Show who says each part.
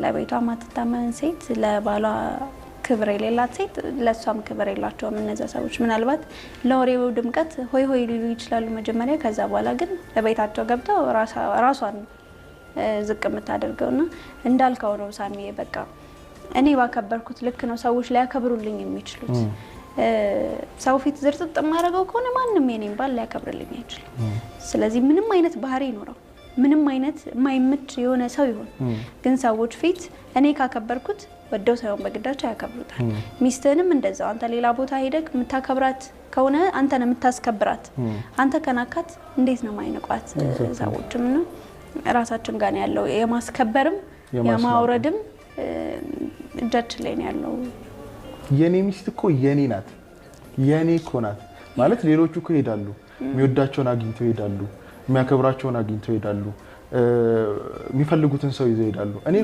Speaker 1: ለቤቷ ማትታመን ሴት ለባሏ ክብር የሌላት ሴት ለሷም ክብር የላቸውም እነዛ ሰዎች ምናልባት ለወሬው ድምቀት ሆይ ሆይ ሊሉ ይችላሉ መጀመሪያ ከዛ በኋላ ግን ለቤታቸው ገብተው ራሷን ዝቅ የምታደርገውና እንዳልከው ነው ሳሚዬ በቃ እኔ ባከበርኩት ልክ ነው ሰዎች ላይ ያከብሩልኝ የሚችሉት ሰው ፊት ዝርጥጥ ማረጋው ከሆነ ማንንም የኔን ባል ሊያከብርልኝ አይችልም ስለዚህ ምንም አይነት ባህሪ ይኖረው ምንም አይነት ማይምት የሆነ ሰው ይሆን ግን ሰዎች ፊት እኔ ካከበርኩት ወደው ሳይሆን በግዳቸው ያከብሩታል ሚስትህንም እንደዛው አንተ ሌላ ቦታ ሄደክ መታከብራት ከሆነ አንተ ነው የምታስከብራት አንተ ከናካት እንዴት ነው ማይነቋት ሰዎችም ነው ራሳችን ጋር ያለው የማስከበርም የማውረድም እጃችን ላይ ነው ያለው
Speaker 2: የኔ ሚስት እኮ የኔ ናት የኔ እኮ ናት ማለት ሌሎቹ እኮ ይሄዳሉ የሚወዳቸውን አግኝተው ይሄዳሉ የሚያከብራቸውን አግኝተው ይሄዳሉ የሚፈልጉትን ሰው ይዘው ይሄዳሉ እኔ